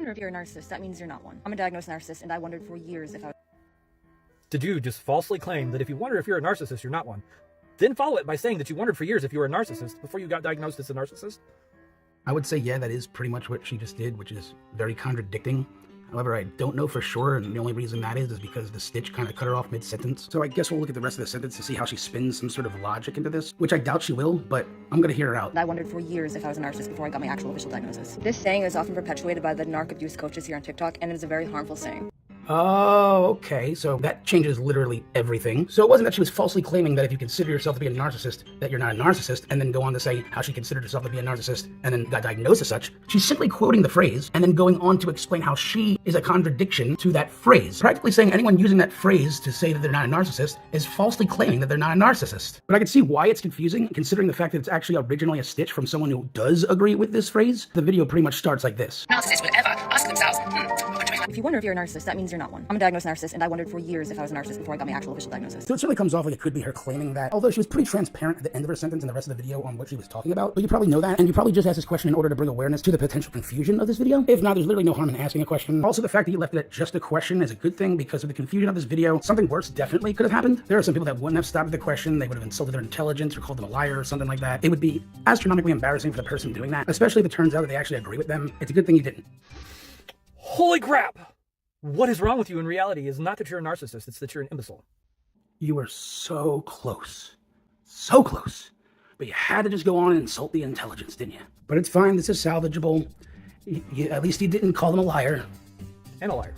wonder if you're a narcissist. That means you're not one. I'm a diagnosed narcissist, and I wondered for years if I was... Did you just falsely claim that if you wonder if you're a narcissist, you're not one? Then follow it by saying that you wondered for years if you were a narcissist before you got diagnosed as a narcissist? I would say, yeah, that is pretty much what she just did, which is very contradicting. However, I don't know for sure, and the only reason that is because the stitch kind of cut her off mid-sentence. So I guess we'll look at the rest of the sentence to see how she spins some sort of logic into this, which I doubt she will, but I'm gonna hear her out. I wondered for years if I was a narcissist before I got my actual official diagnosis. This saying is often perpetuated by the narc abuse coaches here on TikTok, and it is a very harmful saying. Oh, okay, so that changes literally everything. So it wasn't that she was falsely claiming that if you consider yourself to be a narcissist, that you're not a narcissist, and then go on to say how she considered herself to be a narcissist, and then got diagnosed as such. She's simply quoting the phrase, and then going on to explain how she is a contradiction to that phrase. Practically saying anyone using that phrase to say that they're not a narcissist is falsely claiming that they're not a narcissist. But I can see why it's confusing, considering the fact that it's actually originally a stitch from someone who does agree with this phrase. The video pretty much starts like this. Narcissists would ever ask themselves, If you wonder if you're a narcissist, that means you're not one. I'm a diagnosed narcissist, and I wondered for years if I was a narcissist before I got my actual official diagnosis. So it certainly comes off like it could be her claiming that, although she was pretty transparent at the end of her sentence and the rest of the video on what she was talking about. But you probably know that, and you probably just asked this question in order to bring awareness to the potential confusion of this video. If not, there's literally no harm in asking a question. Also, the fact that you left it at just a question is a good thing, because of the confusion of this video, something worse definitely could have happened. There are some people that wouldn't have stopped at the question. They would have insulted their intelligence or called them a liar or something like that. It would be astronomically embarrassing for the person doing that, especially if it turns out that they actually agree with them. It's a good thing you didn't. Holy crap! What is wrong with you in reality is not that you're a narcissist, it's that you're an imbecile. You were so close. So close. But you had to just go on and insult the intelligence, didn't you? But it's fine, this is salvageable. At least you didn't call them a liar. And a liar.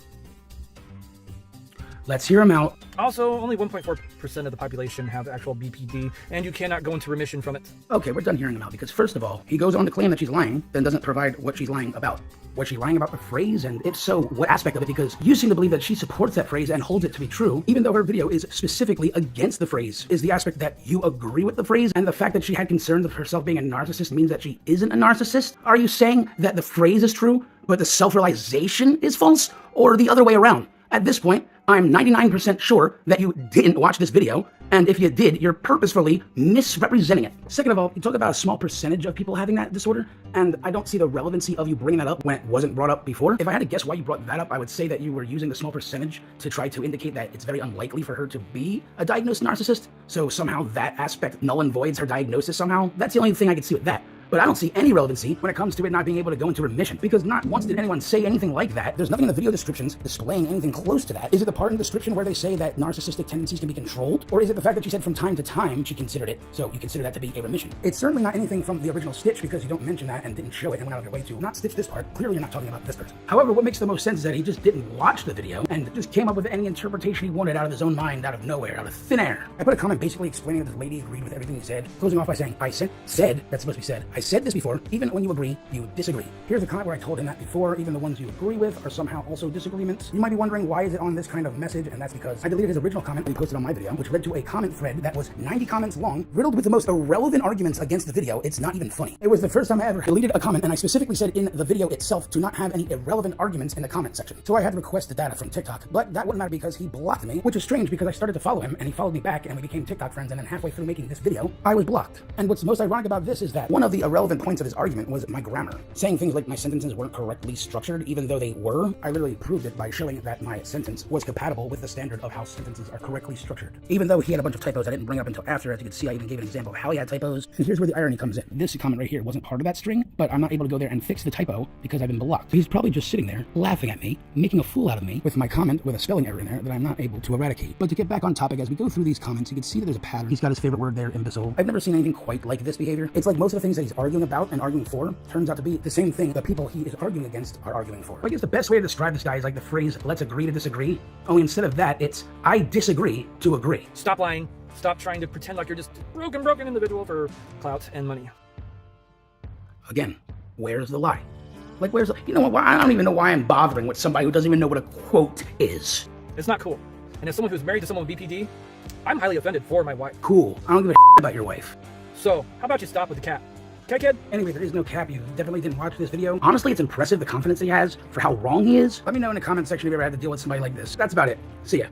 Let's hear him out. Also, only 1.4% of the population have actual BPD, and you cannot go into remission from it. Okay, we're done hearing him out, because first of all, he goes on to claim that she's lying, then doesn't provide what she's lying about. Was she lying about the phrase? And if so, what aspect of it? Because you seem to believe that she supports that phrase and holds it to be true, even though her video is specifically against the phrase. Is the aspect that you agree with the phrase, and the fact that she had concerns of herself being a narcissist means that she isn't a narcissist? Are you saying that the phrase is true, but the self-realization is false? Or the other way around? At this point, I'm 99% sure that you didn't watch this video, and if you did, you're purposefully misrepresenting it. Second of all, you talk about a small percentage of people having that disorder, and I don't see the relevancy of you bringing that up when it wasn't brought up before. If I had to guess why you brought that up, I would say that you were using the small percentage to try to indicate that it's very unlikely for her to be a diagnosed narcissist, so somehow that aspect null and voids her diagnosis somehow. That's the only thing I could see with that. But I don't see any relevancy when it comes to it not being able to go into remission, because not once did anyone say anything like that. There's nothing in the video descriptions displaying anything close to that. Is it the part in the description where they say that narcissistic tendencies can be controlled? Or is it the fact that she said from time to time she considered it, so you consider that to be a remission? It's certainly not anything from the original stitch, because you don't mention that and didn't show it and went out of your way to not stitch this part. Clearly you're not talking about this person. However, what makes the most sense is that he just didn't watch the video and just came up with any interpretation he wanted out of his own mind, out of nowhere, out of thin air. I put a comment basically explaining that this lady agreed with everything he said, closing off by saying, that's supposed to be said, I said this before, even when you agree, you disagree. Here's a comment where I told him that before, even the ones you agree with are somehow also disagreements. You might be wondering why is it on this kind of message, and that's because I deleted his original comment and posted on my video, which led to a comment thread that was 90 comments long, riddled with the most irrelevant arguments against the video. It's not even funny. It was the first time I ever deleted a comment, and I specifically said in the video itself to not have any irrelevant arguments in the comment section. So I had to request the data from TikTok, but that wouldn't matter because he blocked me, which is strange because I started to follow him, and he followed me back, and we became TikTok friends, and then halfway through making this video, I was blocked. And what's most ironic about this is that one of the irrelevant points of his argument was my grammar. Saying things like my sentences weren't correctly structured, even though they were. I literally proved it by showing that my sentence was compatible with the standard of how sentences are correctly structured. Even though he had a bunch of typos I didn't bring up until after. As you can see, I even gave an example of how he had typos. And here's where the irony comes in. This comment right here wasn't part of that string, but I'm not able to go there and fix the typo because I've been blocked. So he's probably just sitting there, laughing at me, making a fool out of me with my comment with a spelling error in there that I'm not able to eradicate. But to get back on topic, as we go through these comments, you can see that there's a pattern. He's got his favorite word there, imbecile. I've never seen anything quite like this behavior. It's like most of the things that he's arguing about and arguing for turns out to be the same thing the people he is arguing against are arguing for. I guess the best way to describe this guy is like the phrase, let's agree to disagree. Only instead of that, it's, I disagree to agree. Stop lying. Stop trying to pretend like you're just a broken individual for clout and money. Again, where's the lie? Like, where's the, you know what, I don't even know why I'm bothering with somebody who doesn't even know what a quote is. It's not cool. And as someone who's married to someone with BPD, I'm highly offended for my wife. Cool. I don't give a about your wife. So, how about you stop with the cap? Okay, kid? Anyway, there is no cap. You definitely didn't watch this video. Honestly, it's impressive the confidence he has for how wrong he is. Let me know in the comment section if you ever had to deal with somebody like this. That's about it. See ya.